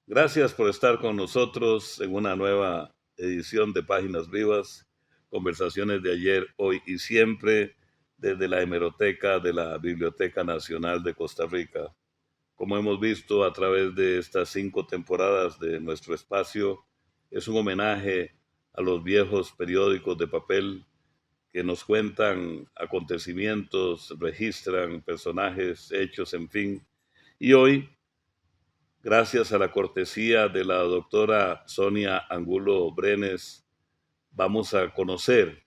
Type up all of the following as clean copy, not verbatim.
Gracias por estar con nosotros en una nueva edición de Páginas Vivas, conversaciones de ayer, hoy y siempre desde la hemeroteca de la Biblioteca Nacional de Costa Rica. Como hemos visto a través de estas 5 temporadas de nuestro espacio, es un homenaje a los viejos periódicos de papel que nos cuentan acontecimientos, registran personajes, hechos, en fin. Y hoy, gracias a la cortesía de la doctora Sonia Angulo Brenes, vamos a conocer,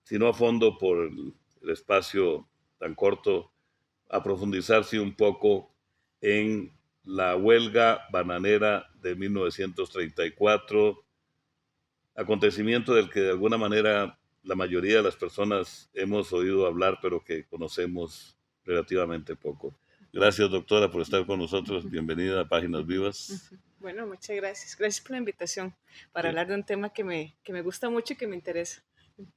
si no a fondo por el espacio tan corto, a profundizarse un poco en la huelga bananera de 1934, acontecimiento del que de alguna manera la mayoría de las personas hemos oído hablar, pero que conocemos relativamente poco. Gracias, doctora, por estar con nosotros. Bienvenida a Páginas Vivas. Bueno, muchas gracias. Gracias por la invitación para Sí, hablar de un tema que me gusta mucho y que me interesa.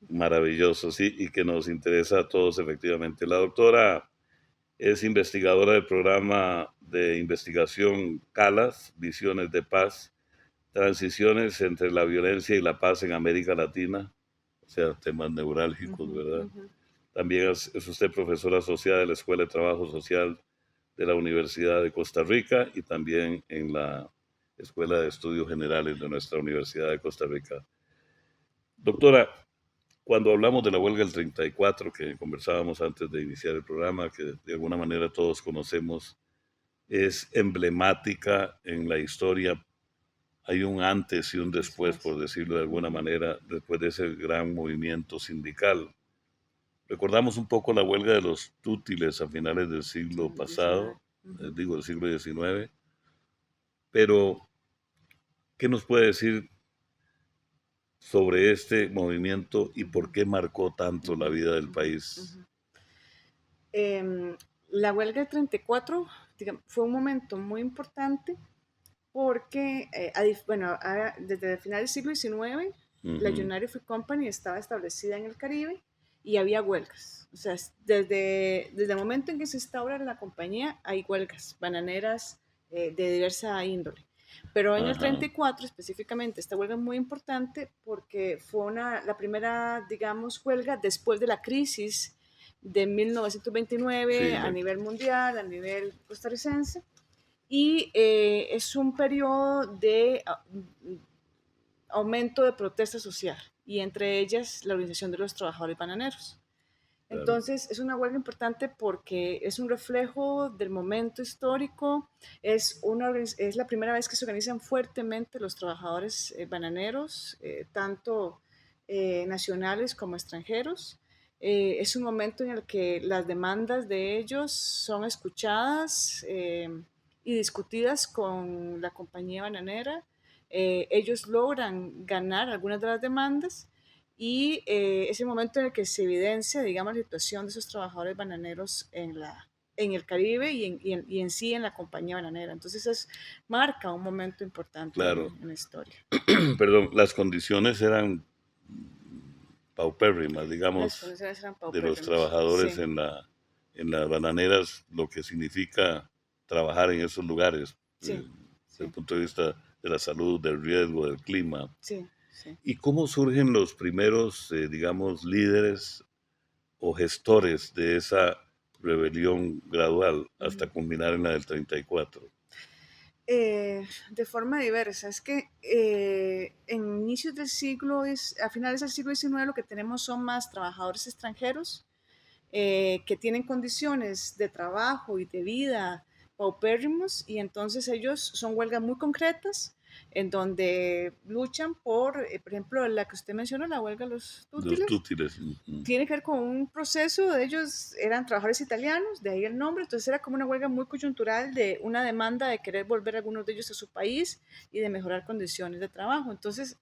maravilloso, sí, y que nos interesa a todos efectivamente. La doctora es investigadora del programa de investigación CALAS, Visiones de Paz, Transiciones entre la Violencia y la Paz en América Latina, o sea, temas neurálgicos, Ujú, ¿verdad? ujú. También es usted profesora asociada de la Escuela de Trabajo Social de la Universidad de Costa Rica y también en la Escuela de Estudios Generales de nuestra Universidad de Costa Rica. Doctora, cuando hablamos de la huelga del 34, que conversábamos antes de iniciar el programa, que de alguna manera todos conocemos, es emblemática en la historia. Hay un antes y un después, Después. por decirlo de alguna Ujú. manera, después de ese gran movimiento sindical. Recordamos un poco la huelga de los tútiles a finales del Sí, siglo 19. pasado, Ujú. digo del siglo XIX, pero ¿qué nos puede decir sobre este movimiento y por Ujú, qué marcó tanto la ujú, vida del ujú, país? ujú. La huelga del 34, digamos, fue un momento muy importante porque, desde el final del siglo XIX, la Ujú. United Fruit Company estaba establecida en el Caribe y había huelgas. O sea, desde el momento en que se instaura la compañía, hay huelgas bananeras de diversa índole. Pero en el Ajá, 34 específicamente, esta huelga es muy importante porque fue la primera, digamos, huelga después de la crisis de 1929 sí, a nivel mundial, a nivel costarricense, y es un periodo de aumento de protesta social y entre ellas la Organización de los Trabajadores Bananeros. claro. Entonces es una huelga importante porque es un reflejo del momento histórico, es la primera vez que se organizan fuertemente los trabajadores bananeros, tanto nacionales como extranjeros. Es un momento en el que las demandas de ellos son escuchadas y discutidas con la compañía bananera. Ellos logran ganar algunas de las demandas y es el momento en el que se evidencia, digamos, la situación de esos trabajadores bananeros en el Caribe y en sí en la compañía bananera. Entonces marca un momento importante Claro. en la historia. Perdón, las condiciones eran paupérrimas, Las digamos, condiciones eran de los paupérrimas. trabajadores Sí, en las bananeras, lo que significa trabajar en esos lugares, sí, desde el sí, punto de vista de la salud, del riesgo, del clima. sí, sí. ¿Y cómo surgen los primeros, digamos, líderes o gestores de esa rebelión gradual hasta Ujú. culminar en la del 34? De forma diversa. Es que en inicios del siglo, a finales del siglo XIX, lo que tenemos son más trabajadores extranjeros que tienen condiciones de trabajo y de vida paupérrimos y entonces ellos son huelgas muy concretas en donde luchan por ejemplo, la que usted mencionó, la huelga de los Los tútiles, tútiles. Ujú. tiene que ver con un proceso, de ellos eran trabajadores italianos, de ahí el nombre, entonces era como una huelga muy coyuntural de una demanda de querer volver algunos de ellos a su país y de mejorar condiciones de trabajo. Entonces,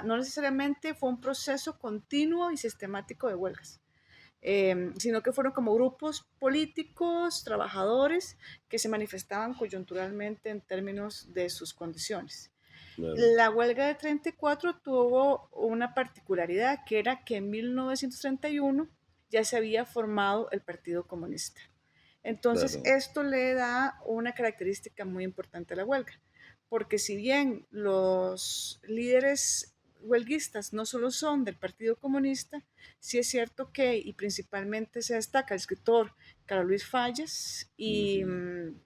no necesariamente fue un proceso continuo y sistemático de huelgas, sino que fueron como grupos políticos, trabajadores, que se manifestaban coyunturalmente en términos de sus condiciones. Claro, La huelga de 34 tuvo una particularidad, que era que en 1931 ya se había formado el Partido Comunista. Entonces, claro. esto le da una característica muy importante a la huelga, porque si bien los líderes huelguistas no solo son del Partido Comunista, sí es cierto que, y principalmente se destaca el escritor Carlos Luis Fallas y Ujú,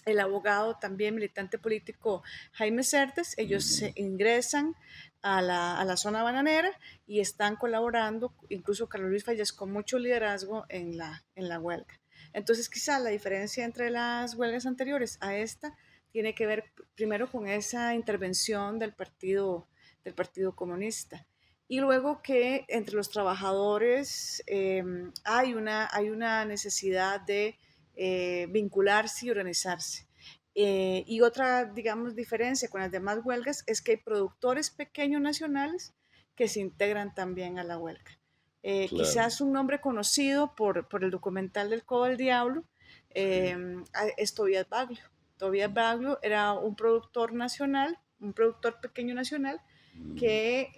el abogado también militante político Jaime Certes, ellos se ujú. ingresan a la zona bananera y están colaborando, incluso Carlos Luis Fallas, con mucho liderazgo en la huelga. Entonces, quizá la diferencia entre las huelgas anteriores a esta tiene que ver primero con esa intervención del partido Comunista. Y luego que entre los trabajadores hay una necesidad de vincularse y organizarse. Y otra, digamos, diferencia con las demás huelgas es que hay productores pequeños nacionales que se integran también a la huelga. Claro, Quizás un nombre conocido por el documental del Cobo del Diablo sí. eh, es Tobias Baglio. Tobias Baglio era un productor nacional, un productor pequeño nacional Mm, que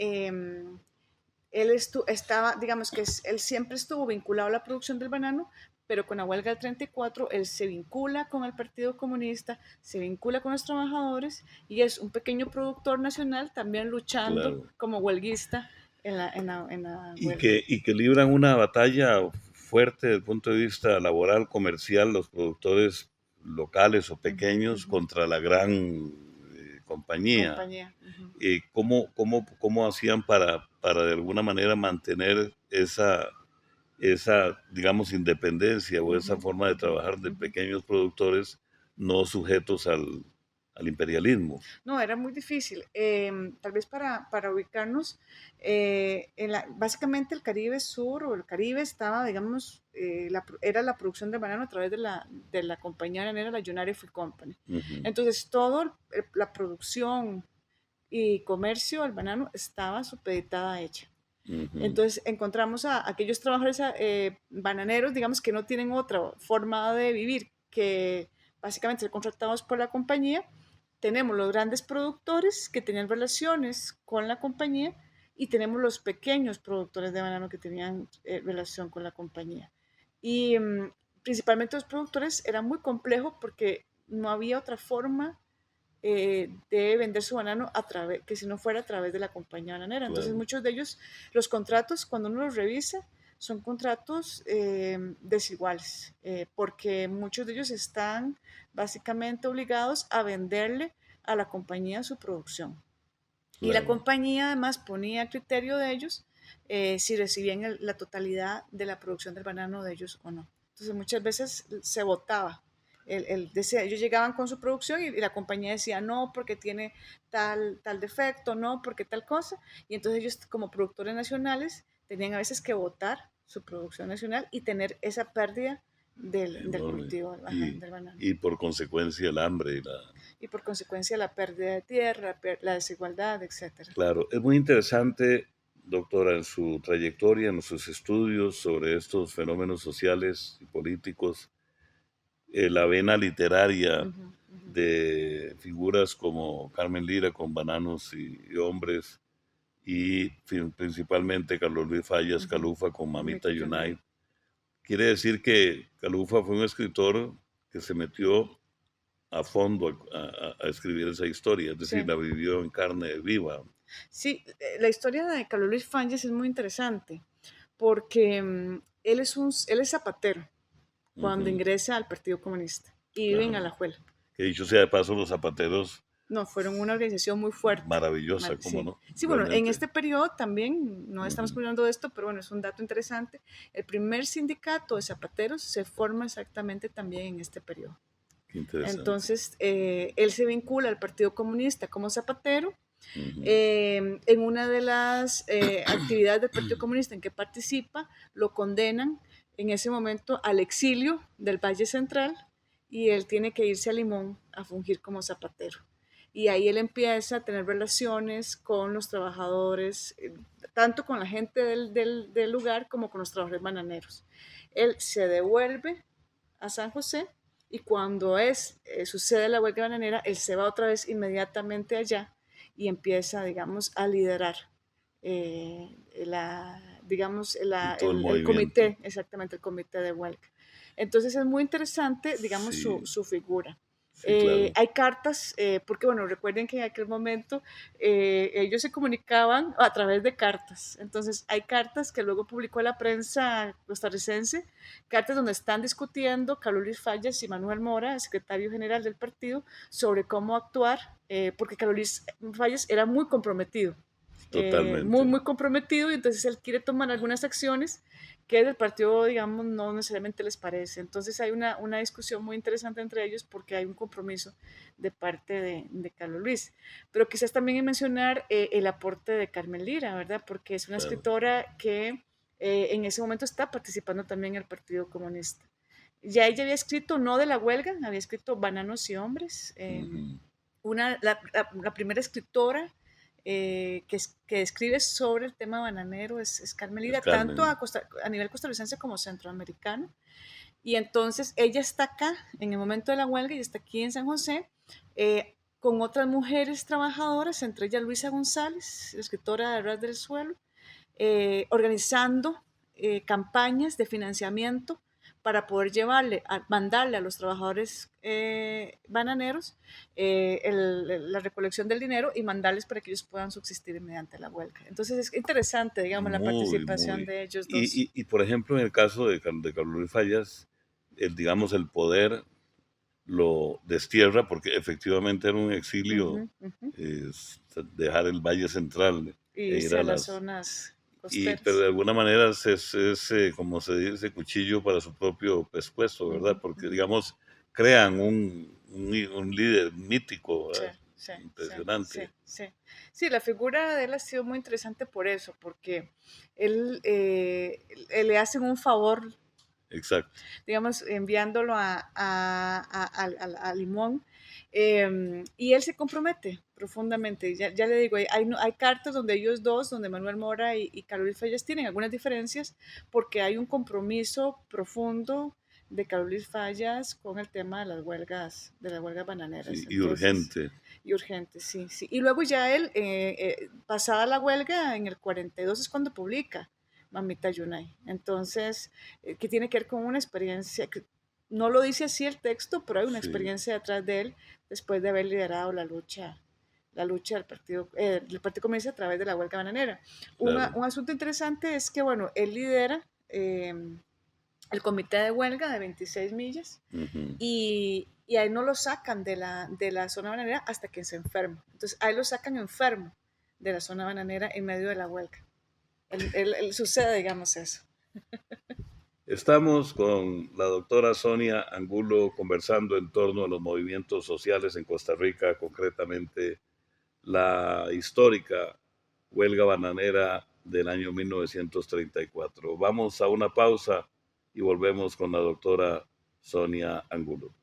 él estaba, digamos que él siempre estuvo vinculado a la producción del banano, pero con la huelga del 34 él se vincula con el Partido Comunista, se vincula con los trabajadores y es un pequeño productor nacional también luchando claro. como huelguista en la huelga. Y que libran una batalla fuerte desde el punto de vista laboral, comercial, los productores locales o Uh -huh, uh pequeños -huh. contra la gran compañía. Compañía. Uh -huh. ¿Cómo hacían para de alguna manera mantener esa, digamos, independencia o Uh esa -huh, forma de uh -huh, trabajar de uh -huh. pequeños productores no sujetos al imperialismo? No, era muy difícil. Tal vez para ubicarnos, básicamente el Caribe Sur o el Caribe estaba, digamos, era la producción de banano a través de la compañía bananera, la United Fruit Company. Ujú, Entonces, toda la producción y comercio del banano estaba supeditada a ella. ujú, Entonces, encontramos a aquellos trabajadores bananeros, digamos, que no tienen otra forma de vivir que básicamente ser contratados por la compañía. Tenemos los grandes productores que tenían relaciones con la compañía y tenemos los pequeños productores de banano que tenían relación con la compañía. Y principalmente los productores era muy complejo porque no había otra forma de vender su banano que si no fuera a través de la compañía bananera. Entonces claro, muchos de ellos, los contratos, cuando uno los revisa, son contratos desiguales, porque muchos de ellos están básicamente obligados a venderle a la compañía su producción. Y la claro. compañía además ponía a criterio de ellos si recibían la totalidad de la producción del banano de ellos o no. Entonces muchas veces se votaba. Ellos llegaban con su producción y la compañía decía no porque tiene tal defecto, no porque tal cosa. Y entonces ellos como productores nacionales tenían a veces que votar su producción nacional y tener esa pérdida del Enorme. cultivo del banano. Y por consecuencia el hambre y la... Y por consecuencia la pérdida de tierra, la desigualdad, etcétera. Claro, es muy interesante, doctora, en su trayectoria, en sus estudios sobre estos fenómenos sociales y políticos, la vena literaria Ujú, ujú. de figuras como Carmen Lira con Bananos y Hombres, y principalmente Carlos Luis Fallas Ujú. Calufa con Mamita Mamita United. United. Quiere decir que Calufa fue un escritor que se metió a fondo a escribir esa historia, es decir, Sí, la vivió en carne viva. sí, la historia de Carlos Luis Fáñez es muy interesante porque él es zapatero cuando Ujú, ingresa al Partido Comunista y vive ajá. en Alajuela. Que dicho sea de paso, los zapateros, No, fueron una organización muy fuerte. maravillosa, ¿cómo Sí. no? Sí, bueno, en Realmente. este periodo también, no estamos Ujú, cuidando de esto, pero bueno, es un dato interesante. El primer sindicato de zapateros se forma exactamente también en este periodo. Qué interesante. Entonces, él se vincula al Partido Comunista como zapatero. Ujú. En una de las actividades del Partido Comunista en que participa, lo condenan en ese momento al exilio del Valle Central y él tiene que irse a Limón a fungir como zapatero. Y ahí él empieza a tener relaciones con los trabajadores, tanto con la gente del lugar como con los trabajadores bananeros. Él se devuelve a San José y cuando sucede la huelga bananera, él se va otra vez inmediatamente allá y empieza, digamos, a liderar digamos, Todo el el movimiento. comité, exactamente, el comité de huelga. Entonces es muy interesante, digamos, Sí, su figura. sí, claro. Hay cartas, porque bueno, recuerden que en aquel momento ellos se comunicaban a través de cartas. Entonces hay cartas que luego publicó la prensa costarricense, cartas donde están discutiendo Carlos Luis Fallas y Manuel Mora, el secretario general del partido, sobre cómo actuar, porque Carlos Luis Fallas era muy comprometido, muy, Totalmente. muy comprometido, y entonces él quiere tomar algunas acciones que del partido, digamos, no necesariamente les parece. Entonces hay una discusión muy interesante entre ellos porque hay un compromiso de parte de Carlos Luis. Pero quizás también mencionar el aporte de Carmen Lira, ¿verdad? Porque es una Claro. escritora que en ese momento está participando también en el Partido Comunista. Ya ella había escrito, no de la huelga, había escrito Bananos y Hombres. Ujú. La primera escritora que escribe sobre el tema bananero es Carmen Es Lira, tanto Carmen. a nivel costarricense como centroamericano. Y entonces ella está acá en el momento de la huelga y está aquí en San José con otras mujeres trabajadoras, entre ellas Luisa González, la escritora de Ras del Suelo, organizando campañas de financiamiento para poder mandarle a los trabajadores bananeros la recolección del dinero y mandarles para que ellos puedan subsistir mediante la huelga. Entonces es interesante, digamos, la Muy, participación muy. de ellos dos. Por ejemplo, en el caso de Carlos Luis Fallas, digamos, el poder lo destierra porque efectivamente era un exilio, Ujú, ujú. dejar el Valle Central Y e ir irse a a las las... zonas Pero costeras. de alguna manera como se dice, cuchillo para su propio pescuezo, ¿verdad? Ujú, Porque, ujú. digamos, crean un líder mítico, Sí, ¿verdad? sí, sí, sí, Impresionante. sí. Sí, la figura de él ha sido muy interesante por eso, porque él le hacen un favor, Exacto. digamos, enviándolo a Limón, y él se compromete profundamente. Ya le digo, hay cartas donde ellos dos, donde Manuel Mora y Carlos Fallas tienen algunas diferencias, porque hay un compromiso profundo de Carlos Fallas con el tema de las huelgas Sí, bananeras. y Entonces, urgente. y urgente, sí, sí. Y luego ya él, pasada la huelga, en el 42 es cuando publica Mamita Yunay. Entonces, que tiene que ver con una experiencia, que no lo dice así el texto, pero hay una Sí, experiencia detrás de él después de haber liderado la lucha del Partido Comunista a través de la huelga bananera. claro. Un asunto interesante es que, bueno, él lidera el comité de huelga de 26 millas Ujú. y a él no lo sacan de la zona bananera hasta que se enferma. Entonces, a él lo sacan enfermo de la zona bananera en medio de la huelga. Él sucede, digamos, eso. Estamos con la doctora Sonia Angulo conversando en torno a los movimientos sociales en Costa Rica, concretamente la histórica huelga bananera del año 1934. Vamos a una pausa y volvemos con la doctora Sonia Angulo.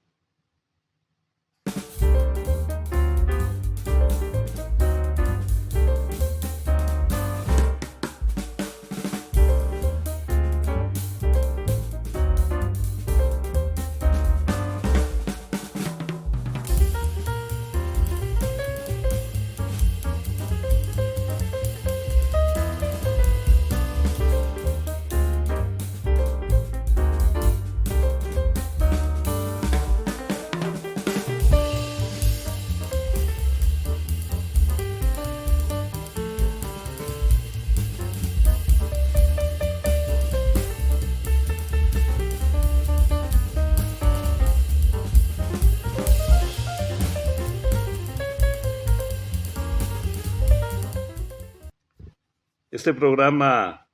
Este programa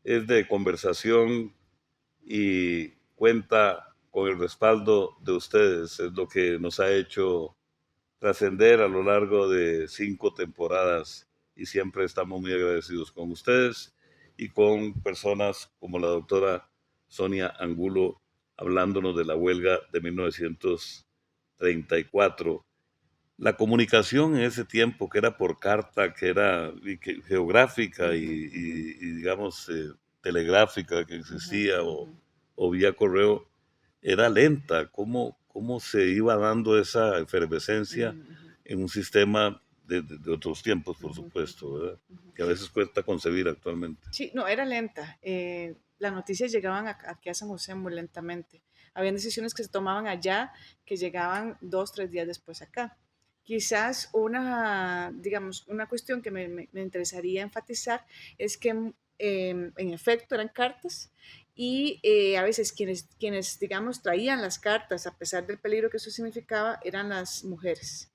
es de conversación y cuenta con el respaldo de ustedes. Es lo que nos ha hecho trascender a lo largo de 5 temporadas y siempre estamos muy agradecidos con ustedes y con personas como la doctora Sonia Angulo hablándonos de la huelga de 1934. La comunicación en ese tiempo, que era por carta, que era geográfica y digamos telegráfica que existía o vía correo, era lenta. ¿Cómo se iba dando esa efervescencia en un sistema de otros tiempos, por supuesto, ¿verdad? Que a veces cuesta concebir actualmente. Sí, no, era lenta. Las noticias llegaban aquí a San José muy lentamente. Habían decisiones que se tomaban allá que llegaban 2, 3 días después acá. Quizás digamos, una cuestión que me interesaría enfatizar es que en efecto eran cartas y a veces digamos, traían las cartas, a pesar del peligro que eso significaba, eran las mujeres.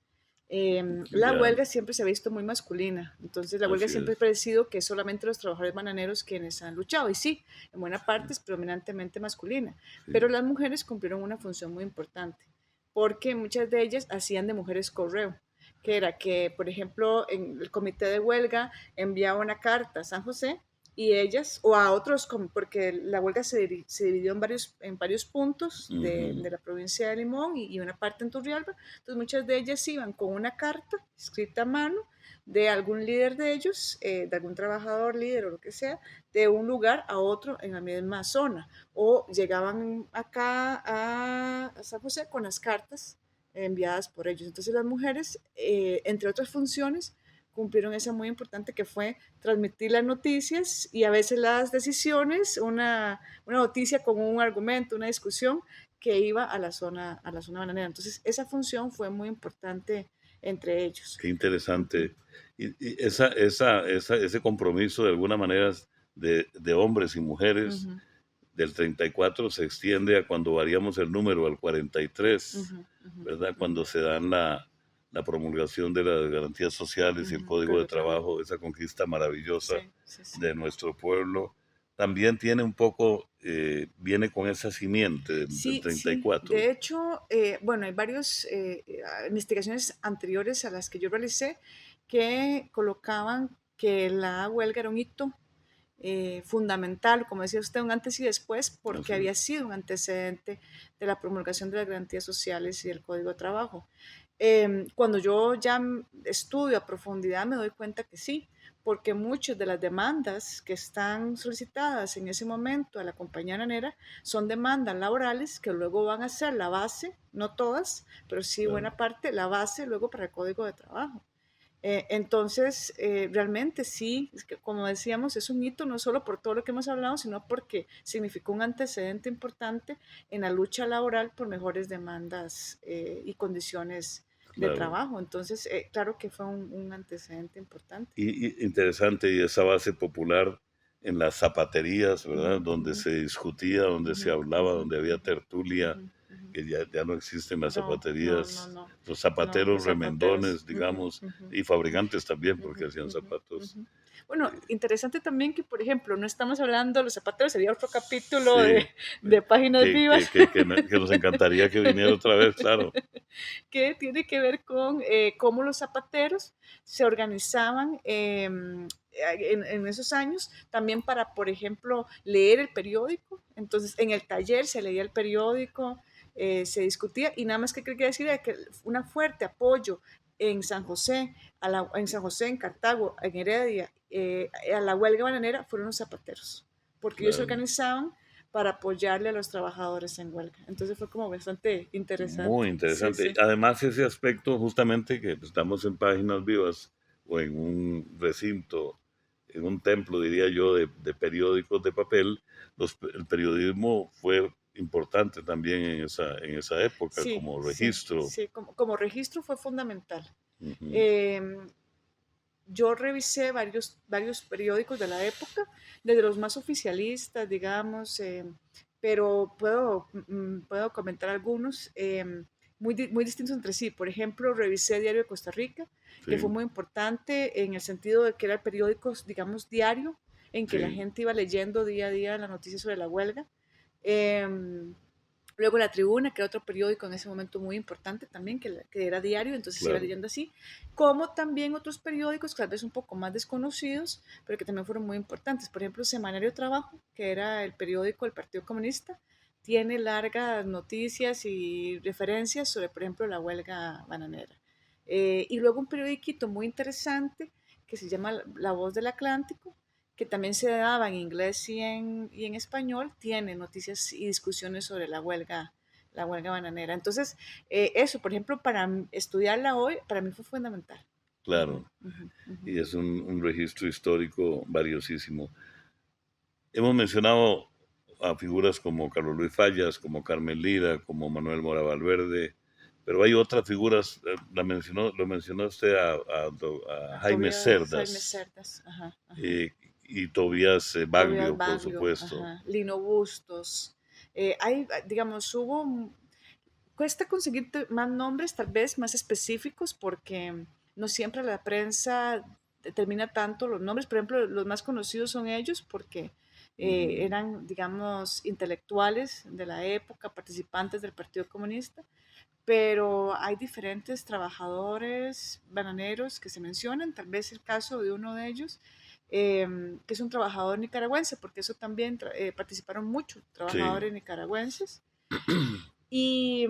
La Ya, huelga siempre se ha visto muy masculina, entonces la huelga así siempre ha es. parecido que es solamente los trabajadores bananeros quienes han luchado, y sí, en buena parte es predominantemente masculina, Sí. pero las mujeres cumplieron una función muy importante, porque muchas de ellas hacían de mujeres correo, que era que, por ejemplo, en el comité de huelga enviaba una carta a San José y ellas, o a otros, porque la huelga se dividió en varios puntos de Ujú. la provincia de Limón y una parte en Turrialba. Entonces muchas de ellas iban con una carta escrita a mano de algún líder de ellos, de algún trabajador líder o lo que sea, de un lugar a otro en la misma zona. O llegaban acá a San José con las cartas enviadas por ellos. Entonces las mujeres, entre otras funciones, cumplieron esa muy importante que fue transmitir las noticias y a veces las decisiones, una noticia con un argumento, una discusión que iba a la zona bananera. Entonces, esa función fue muy importante entre ellos. Qué Ujú, interesante. Y ese compromiso de alguna manera de hombres y mujeres ujú, del 34 se extiende a cuando variamos el número al 43, ujú, ujú, ¿verdad? ujú, Cuando se dan la promulgación de las garantías sociales y el Código Código de de trabajo. Trabajo, esa conquista maravillosa Sí, sí, sí. de nuestro pueblo, también tiene un poco, viene con esa simiente del Sí, sí. 34. De hecho, bueno, hay varias investigaciones anteriores a las que yo realicé que colocaban que la huelga era un hito fundamental, como decía usted, un antes y después, porque Así es. había sido un antecedente de la promulgación de las garantías sociales y del Código de Trabajo. Cuando yo ya estudio a profundidad me doy cuenta que sí, porque muchas de las demandas que están solicitadas en ese momento a la compañía bananera son demandas laborales que luego van a ser la base, no todas, pero sí Claro. buena parte, la base luego para el Código de Trabajo. Entonces, realmente sí, es que, como decíamos, es un hito no solo por todo lo que hemos hablado, sino porque significó un antecedente importante en la lucha laboral por mejores demandas y condiciones de Claro. trabajo. Entonces, claro que fue un antecedente importante. Y interesante, y esa base popular en las zapaterías, ¿verdad? Ujú, Donde ujú, se discutía, donde se ujú, hablaba, ujú, donde había ujú, tertulia, ujú, ujú. que ya no existen las No, no, no, zapaterías, no, los no, zapateros los zapateros. remendones, Ujú, digamos, ujú. y fabricantes también, porque Ujú, hacían ujú, zapatos. ujú. Bueno, interesante también que, por ejemplo, no estamos hablando de los zapateros, sería otro capítulo de, Sí, de Páginas Vivas, que nos encantaría que viniera otra vez, claro. que tiene que ver con cómo los zapateros se organizaban en esos años, también para, por ejemplo, leer el periódico. Entonces, en el taller se leía el periódico, se discutía, y nada más que quería decir era que un fuerte apoyo en San José, en San José, en Cartago, en Heredia, a la huelga bananera fueron los zapateros, porque ellos se Claro. organizaban para apoyarle a los trabajadores en huelga. Entonces fue como bastante Muy interesante. Sí, interesante. sí. Además, ese aspecto, justamente que estamos en Páginas Vivas o en un recinto, en un templo, diría yo, de periódicos de papel, el periodismo fue importante también en esa época Sí, como sí, registro. sí, como registro fue fundamental. Ujú. Em, yo revisé varios periódicos de la época, desde los más oficialistas, digamos, pero puedo comentar algunos muy distintos entre sí. Por ejemplo, revisé Diario de Costa Rica, que fue Sí, muy importante en el sentido de que era el periódico, digamos, diario, en que la sí, gente iba leyendo día a día las noticias sobre la huelga. Em, Luego La Tribuna, que era otro periódico en ese momento muy importante también, que era diario, entonces iba claro, leyendo así, como también otros periódicos, tal vez un poco más desconocidos, pero que también fueron muy importantes. Por ejemplo, Semanario Trabajo, que era el periódico del Partido Comunista, tiene largas noticias y referencias sobre, por ejemplo, la huelga bananera. Y luego un periodiquito muy interesante que se llama La Voz del Atlántico, que también se daba en inglés y en español, tiene noticias y discusiones sobre la huelga bananera. Entonces, eso, por ejemplo, estudiarla hoy, para mí fue fundamental. Ujú, claro. ujú, ujú. Y es un registro histórico valiosísimo. Hemos mencionado a figuras como Carlos Luis Fallas, como Carmen Lira, como Manuel Mora Valverde, pero hay otras figuras, lo mencionó usted a A Jaime Tobias Jaime Cerdas Cerdas, ajá, ajá. eh, y Tobías Tobias Baglio, por Baglio, supuesto. ajá. Lino Bustos. Digamos, cuesta conseguir más nombres, tal vez más específicos, porque no siempre la prensa determina tanto los nombres. Por ejemplo, los más conocidos son ellos porque Ujú. eran, digamos, intelectuales de la época, participantes del Partido Comunista, pero hay diferentes trabajadores bananeros que se mencionan, tal vez el caso de uno de ellos, que es un trabajador nicaragüense, porque eso también participaron muchos Sí, trabajadores nicaragüenses y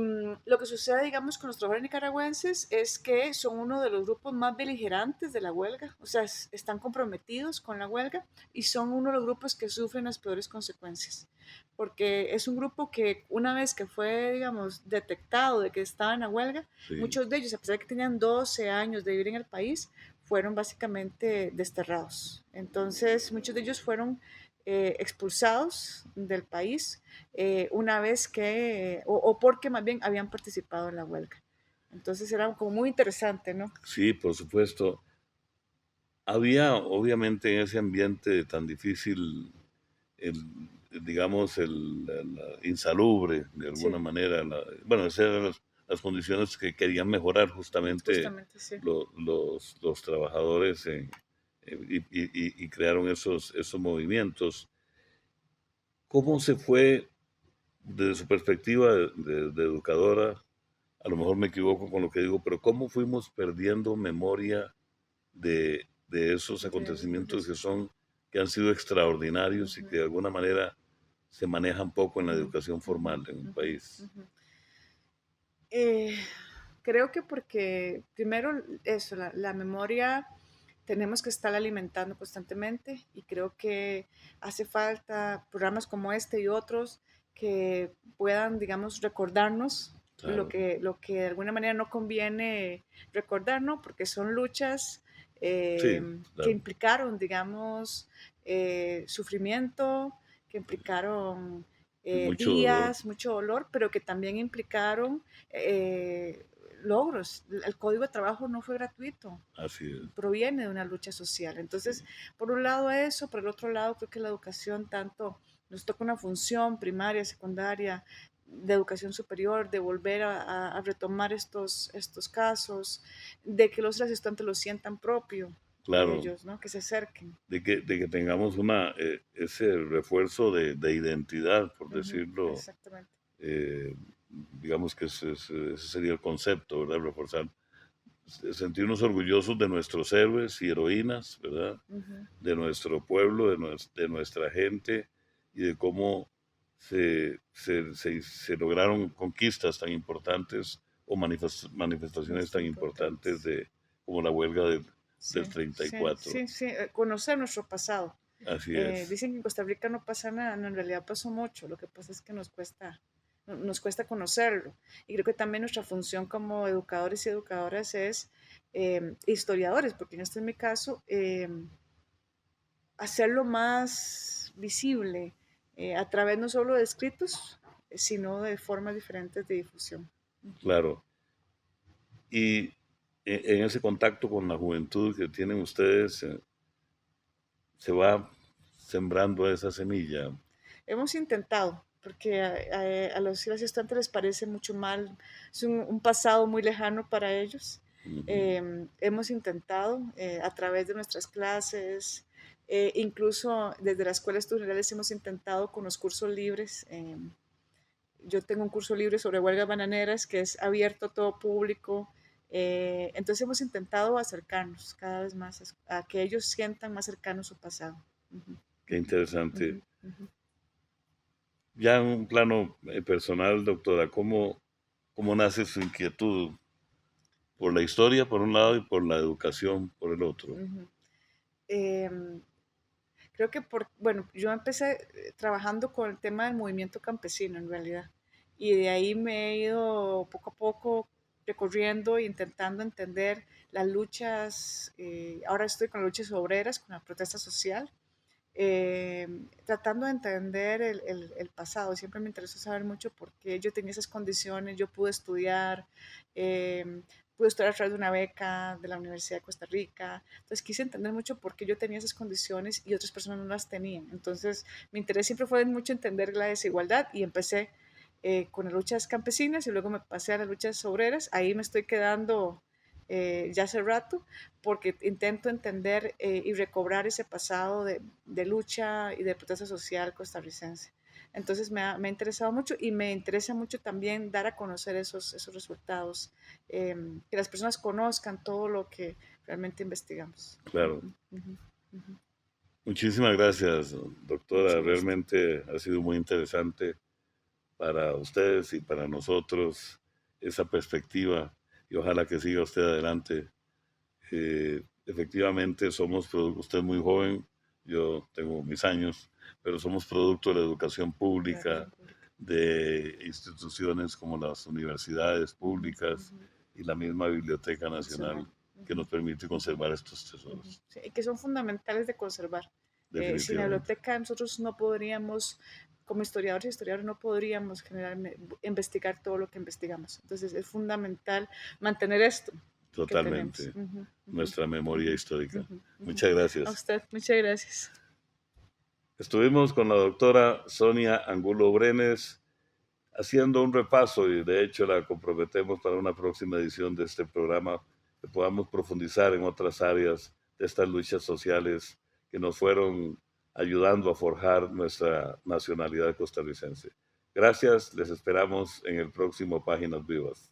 lo que sucede, digamos, con los trabajadores nicaragüenses es que son uno de los grupos más beligerantes de la huelga, o sea, están comprometidos con la huelga y son uno de los grupos que sufren las peores consecuencias, porque es un grupo que una vez que fue, digamos, detectado de que estaba en la huelga, sí, muchos de ellos, a pesar de que tenían 12 años de vivir en el país, fueron básicamente desterrados. Entonces, muchos de ellos fueron expulsados del país una vez o porque más bien habían participado en la huelga. Entonces era como muy interesante, ¿no? sí, por supuesto. Había, obviamente, en ese ambiente tan difícil, el, digamos, insalubre, de alguna Sí, manera. Bueno, esas eran las condiciones que querían mejorar justamente justamente sí. los trabajadores y crearon esos movimientos. ¿Cómo se fue, desde su perspectiva de educadora, a lo mejor me equivoco con lo que digo, pero cómo fuimos perdiendo memoria de esos De acontecimientos eso. que han sido extraordinarios y Ujú, que de alguna manera se manejan poco en la ujú, educación ujú, formal en un ujú, país? ujú. Eh, Creo que porque primero eso, la memoria tenemos que estar alimentando constantemente y creo que hace falta programas como este y otros que puedan, digamos, recordarnos Claro, lo que de alguna manera no conviene recordar, ¿no? Porque son luchas sí, que claro, implicaron, digamos, sufrimiento, que implicaron y mucho dolor, días, mucho dolor, pero que también implicaron logros. El código de trabajo no fue gratuito, así es, proviene de una lucha social. Entonces, sí, por un lado eso, por el otro lado creo que la educación tanto nos toca una función primaria, secundaria, de educación superior, de volver a retomar estos casos, de que los estudiantes lo sientan propio de claro, ellos, ¿no? Que se acerquen. de que tengamos ese refuerzo de identidad, por Ujú, decirlo, exactamente. eh, digamos que ese sería el concepto, ¿verdad? Reforzar, sentirnos orgullosos de nuestros héroes y heroínas, ¿verdad? Ujú, De nuestro pueblo, de nuestra gente y de cómo se lograron conquistas tan importantes o manifestaciones es tan importantes importante. como la huelga del Sí, sí, 34. sí, sí, conocer nuestro pasado. Así es, Dicen que en Costa Rica no pasa nada, no, en realidad pasó mucho, lo que pasa es que nos cuesta conocerlo. Y creo que también nuestra función como educadores y educadoras es, historiadores, porque en este es mi caso, hacerlo más visible a través no solo de escritos, sino de formas diferentes de difusión. claro. Y en ese contacto con la juventud que tienen ustedes, se va sembrando esa semilla. Hemos intentado, porque a los y las estudiantes les parece mucho mal, es un pasado muy lejano para ellos. Ujú. Hemos intentado a través de nuestras clases, incluso desde la Escuela de Estudios Generales hemos intentado con los cursos libres, yo tengo un curso libre sobre huelgas bananeras que es abierto a todo público. Entonces hemos intentado acercarnos cada vez más a que ellos sientan más cercano su pasado. Ujú, Qué interesante. ujú, ujú. Ya en un plano personal, doctora, ¿cómo nace su inquietud por la historia por un lado y por la educación por el otro? Ujú. Em, Creo que bueno, yo empecé trabajando con el tema del movimiento campesino en realidad, y de ahí me he ido poco a poco recorriendo e intentando entender las luchas. Ahora estoy con las luchas obreras, con la protesta social, tratando de entender el pasado. Siempre me interesó saber mucho por qué yo tenía esas condiciones. Yo eh, pude estudiar a través de una beca de la Universidad de Costa Rica. Entonces quise entender mucho por qué yo tenía esas condiciones y otras personas no las tenían. Entonces mi interés siempre fue mucho entender la desigualdad, y empecé con las luchas campesinas y luego me pasé a las luchas obreras. Ahí me estoy quedando ya hace rato, porque intento entender y recobrar ese pasado de lucha y de protesta social costarricense. Entonces me ha interesado mucho, y me interesa mucho también dar a conocer esos resultados, que las personas conozcan todo lo que realmente investigamos. Claro. Ujú, ujú, ujú. Muchísimas gracias, doctora. Mucho gusto. Realmente ha sido muy interesante para ustedes y para nosotros esa perspectiva y ojalá que siga usted adelante. Efectivamente, usted es muy joven, yo tengo mis años, pero somos producto de la educación De la pública, educación pública. de instituciones como las universidades Ujú, públicas ujú. y la misma Biblioteca Nacional. Nacional que Ujú, nos permite ujú, conservar estos ujú. tesoros, Sí, y que son fundamentales de conservar. Sin la definitivamente. biblioteca nosotros no podríamos, como historiadores y historiadores, no podríamos investigar todo lo que investigamos. Entonces es fundamental mantener esto que tenemos. Totalmente. Ujú, ujú, Nuestra memoria ujú, histórica. ujú, ujú. Muchas A gracias. usted, muchas gracias. Estuvimos con la doctora Sonia Angulo Brenes haciendo un repaso y de hecho la comprometemos para una próxima edición de este programa que podamos profundizar en otras áreas de estas luchas sociales que nos fueron ayudando a forjar nuestra nacionalidad costarricense. Gracias, les esperamos en el próximo Páginas Vivas.